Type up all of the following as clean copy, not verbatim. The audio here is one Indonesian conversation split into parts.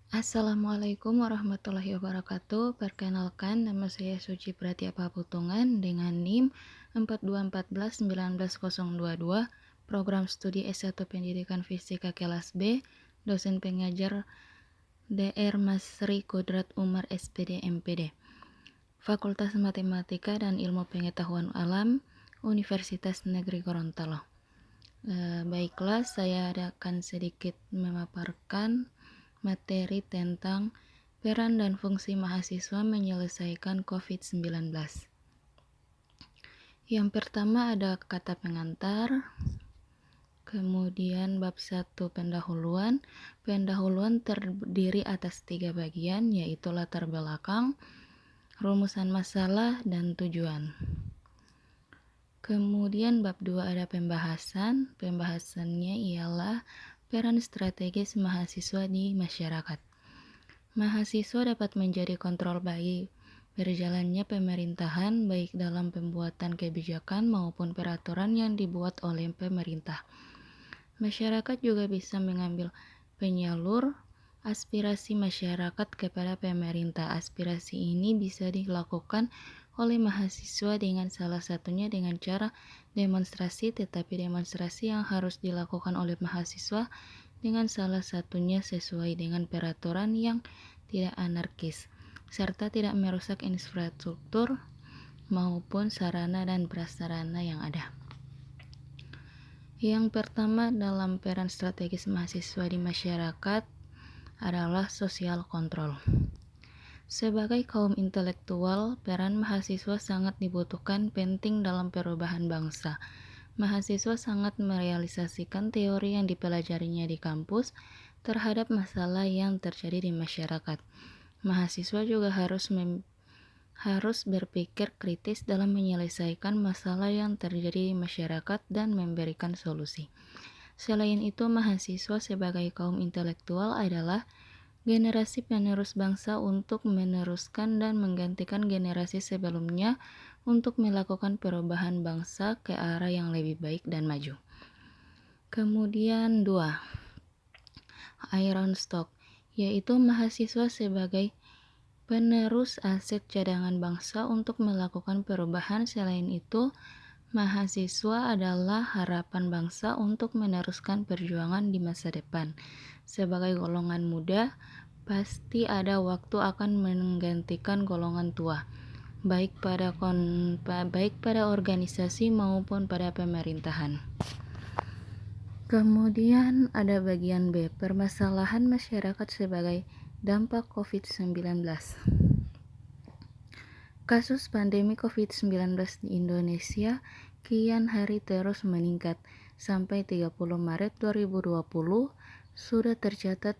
Assalamualaikum warahmatullahi wabarakatuh. Perkenalkan, nama saya Suci Pratiapa Putungan dengan NIM 42141922, Program Studi S1 Pendidikan Fisika Kelas B, dosen pengajar Dr. Masri Kodrat Umar SPD MPD, Fakultas Matematika dan Ilmu Pengetahuan Alam, Universitas Negeri Gorontalo. Baiklah, saya akan sedikit memaparkan materi tentang peran dan fungsi mahasiswa menyelesaikan COVID-19. Yang pertama ada kata pengantar, kemudian bab 1 pendahuluan. Pendahuluan terdiri atas 3 bagian, yaitu latar belakang, rumusan masalah, dan tujuan. Kemudian bab 2 ada pembahasan. Pembahasannya ialah peran strategis mahasiswa di masyarakat. Mahasiswa dapat menjadi kontrol bagi berjalannya pemerintahan, baik dalam pembuatan kebijakan maupun peraturan yang dibuat oleh pemerintah. Masyarakat juga bisa mengambil penyalur aspirasi masyarakat kepada pemerintah. Aspirasi ini bisa dilakukan oleh mahasiswa dengan salah satunya dengan cara demonstrasi, tetapi demonstrasi yang harus dilakukan oleh mahasiswa dengan salah satunya sesuai dengan peraturan yang tidak anarkis, serta tidak merusak infrastruktur maupun sarana dan prasarana yang ada. Yang pertama dalam peran strategis mahasiswa di masyarakat adalah sosial kontrol. Sebagai kaum intelektual, peran mahasiswa sangat dibutuhkan penting dalam perubahan bangsa. Mahasiswa sangat merealisasikan teori yang dipelajarinya di kampus terhadap masalah yang terjadi di masyarakat. Mahasiswa juga harus berpikir kritis dalam menyelesaikan masalah yang terjadi di masyarakat dan memberikan solusi. Selain itu, mahasiswa sebagai kaum intelektual adalah generasi penerus bangsa untuk meneruskan dan menggantikan generasi sebelumnya untuk melakukan perubahan bangsa ke arah yang lebih baik dan maju. Kemudian 2, iron stock, yaitu mahasiswa sebagai penerus aset cadangan bangsa untuk melakukan perubahan. Selain itu, mahasiswa adalah harapan bangsa untuk meneruskan perjuangan di masa depan. Sebagai golongan muda, pasti ada waktu akan menggantikan golongan tua, baik pada organisasi maupun pada pemerintahan. Kemudian ada bagian B, permasalahan masyarakat sebagai dampak COVID-19. Kasus pandemi COVID-19 di Indonesia kian hari terus meningkat. Sampai 30 Maret 2020 sudah tercatat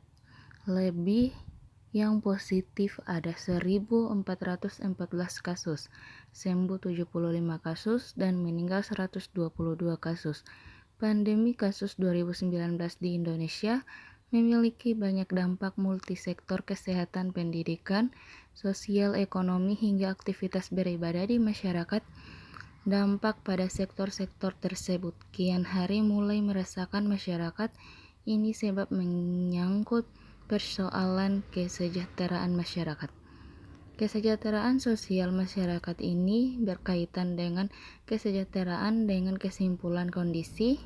lebih yang positif ada 1.414 kasus, sembuh 75 kasus, dan meninggal 122 kasus. Pandemi kasus 2019 di Indonesia memiliki banyak dampak multisektor kesehatan, pendidikan, sosial, ekonomi, hingga aktivitas beribadah di masyarakat. Dampak pada sektor-sektor tersebut kian hari mulai merasakan masyarakat. Ini sebab menyangkut persoalan kesejahteraan masyarakat. Kesejahteraan sosial masyarakat ini berkaitan dengan kesejahteraan dengan kesimpulan kondisi,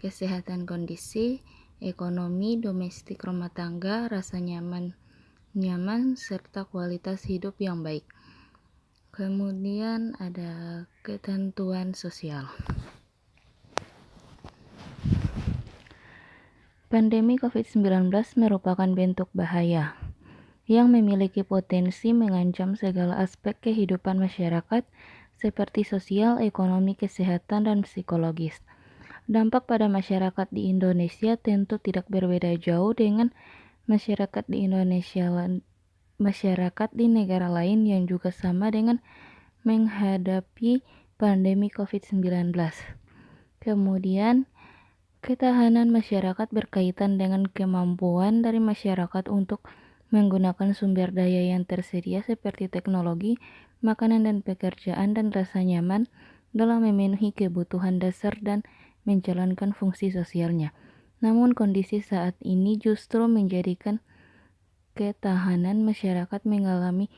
kesehatan kondisi, ekonomi, domestik rumah tangga, rasa nyaman, serta kualitas hidup yang baik. Kemudian ada ketentuan sosial. Pandemi COVID-19 merupakan bentuk bahaya yang memiliki potensi mengancam segala aspek kehidupan masyarakat seperti sosial, ekonomi, kesehatan, dan psikologis. Dampak pada masyarakat di Indonesia tentu tidak berbeda jauh dengan masyarakat di Indonesia, masyarakat di negara lain yang juga sama dengan menghadapi pandemi COVID-19. Kemudian, ketahanan masyarakat berkaitan dengan kemampuan dari masyarakat untuk menggunakan sumber daya yang tersedia seperti teknologi, makanan dan pekerjaan, dan rasa nyaman dalam memenuhi kebutuhan dasar dan menjalankan fungsi sosialnya. Namun kondisi saat ini justru menjadikan ketahanan masyarakat mengalami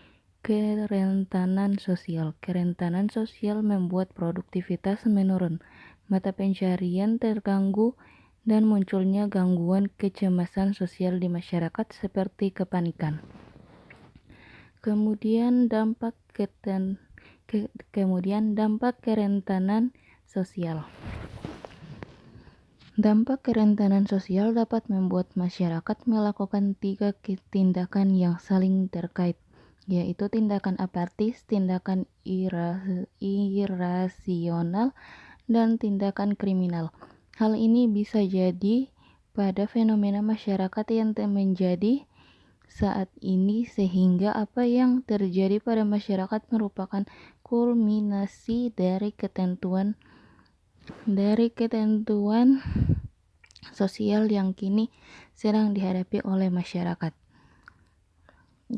kerentanan sosial. Kerentanan sosial membuat produktivitas menurun, mata pencarian terganggu, dan munculnya gangguan kecemasan sosial di masyarakat seperti kepanikan. Kemudian dampak kerentanan sosial. Dampak kerentanan sosial dapat membuat masyarakat melakukan 3 tindakan yang saling terkait, yaitu tindakan apatis, tindakan irasional, dan tindakan kriminal. Hal ini bisa jadi pada fenomena masyarakat yang menjadi saat ini, sehingga apa yang terjadi pada masyarakat merupakan kulminasi dari ketentuan sosial yang kini sedang dihadapi oleh masyarakat.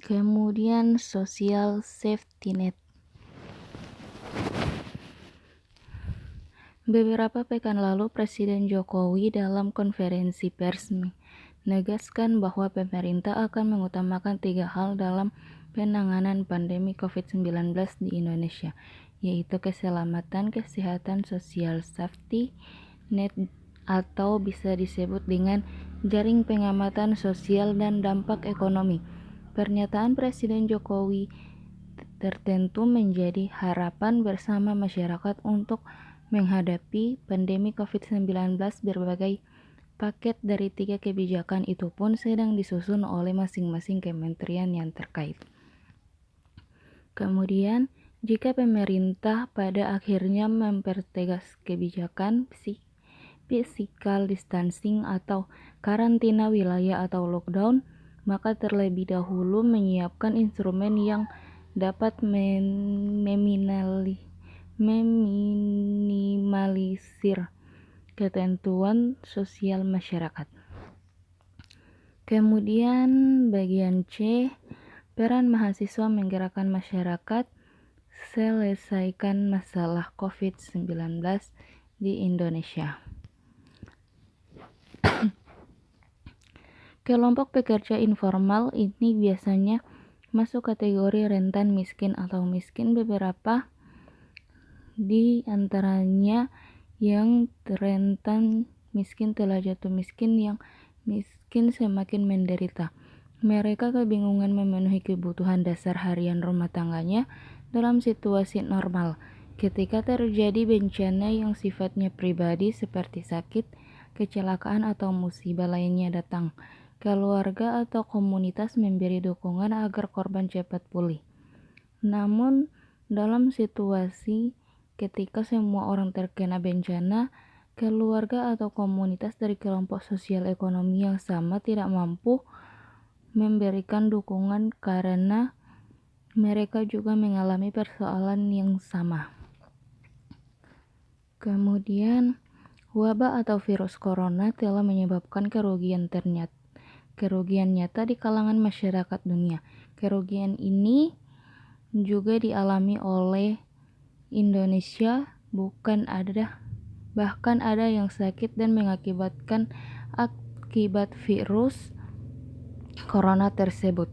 Kemudian social safety net. Beberapa pekan lalu Presiden Jokowi dalam konferensi pers menegaskan bahwa pemerintah akan mengutamakan 3 hal dalam penanganan pandemi COVID-19 di Indonesia, yaitu keselamatan, kesehatan, social safety net atau bisa disebut dengan jaring pengamatan sosial dan dampak ekonomi. Pernyataan Presiden Jokowi tertentu menjadi harapan bersama masyarakat untuk menghadapi pandemi COVID-19. Berbagai paket dari 3 kebijakan itu pun sedang disusun oleh masing-masing kementerian yang terkait. Kemudian, jika pemerintah pada akhirnya mempertegas kebijakan physical distancing atau karantina wilayah atau lockdown, maka terlebih dahulu menyiapkan instrumen yang dapat meminimalisir ketentuan sosial masyarakat. Kemudian bagian C, peran mahasiswa menggerakkan masyarakat selesaikan masalah COVID-19 di Indonesia. Kelompok pekerja informal ini biasanya masuk kategori rentan miskin atau miskin. Beberapa di antaranya yang rentan miskin telah jatuh miskin, yang miskin semakin menderita. Mereka kebingungan memenuhi kebutuhan dasar harian rumah tangganya dalam situasi normal. Ketika terjadi bencana yang sifatnya pribadi seperti sakit, kecelakaan, atau musibah lainnya datang, keluarga atau komunitas memberi dukungan agar korban cepat pulih. Namun, dalam situasi ketika semua orang terkena bencana, keluarga atau komunitas dari kelompok sosial ekonomi yang sama tidak mampu memberikan dukungan karena mereka juga mengalami persoalan yang sama. Kemudian, wabah atau virus corona telah menyebabkan kerugian nyata di kalangan masyarakat dunia. Kerugian ini juga dialami oleh Indonesia, bahkan ada yang sakit dan mengakibatkan akibat virus corona tersebut.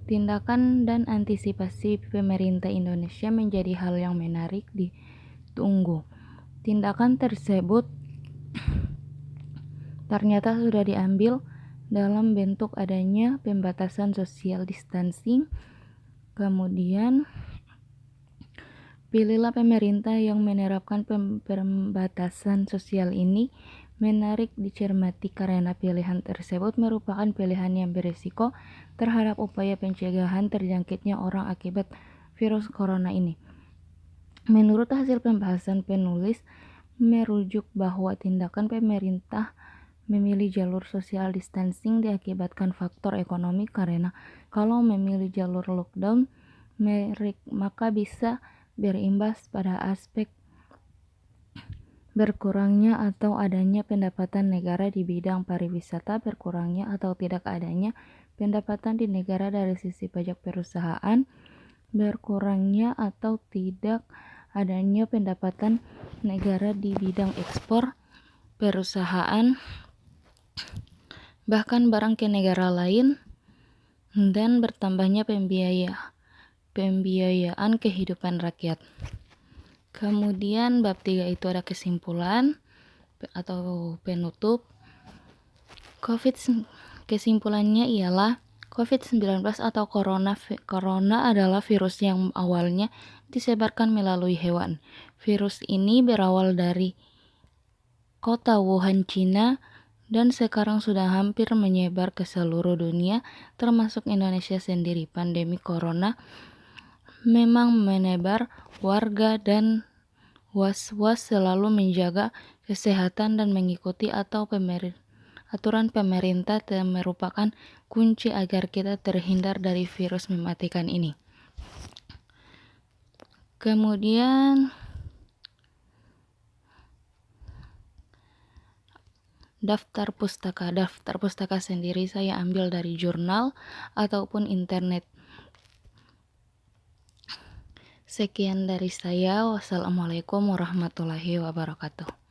Tindakan dan antisipasi pemerintah Indonesia menjadi hal yang menarik ditunggu. Tindakan tersebut ternyata sudah diambil dalam bentuk adanya pembatasan social distancing. Kemudian, pilihlah pemerintah yang menerapkan pembatasan sosial ini. Menarik dicermati karena pilihan tersebut merupakan pilihan yang berisiko terhadap upaya pencegahan terjangkitnya orang akibat virus corona ini. Menurut hasil pembahasan, penulis merujuk bahwa tindakan pemerintah memilih jalur social distancing diakibatkan faktor ekonomi, karena kalau memilih jalur lockdown maka bisa berimbas pada aspek berkurangnya atau adanya pendapatan negara di bidang pariwisata, berkurangnya atau tidak adanya pendapatan di negara dari sisi pajak perusahaan, berkurangnya atau tidak adanya pendapatan negara di bidang ekspor perusahaan bahkan barang ke negara lain, dan bertambahnya pembiayaan kehidupan rakyat. Kemudian bab 3 itu ada kesimpulan atau penutup. Kesimpulannya ialah COVID-19 atau corona adalah virus yang awalnya disebarkan melalui hewan. Virus ini berawal dari kota Wuhan, Cina, dan sekarang sudah hampir menyebar ke seluruh dunia, termasuk Indonesia sendiri. Pandemi corona memang menebar, warga dan was-was selalu menjaga kesehatan dan mengikuti aturan pemerintah merupakan kunci agar kita terhindar dari virus mematikan ini. Kemudian daftar pustaka sendiri saya ambil dari jurnal ataupun internet. Sekian dari saya. Wassalamualaikum warahmatullahi wabarakatuh.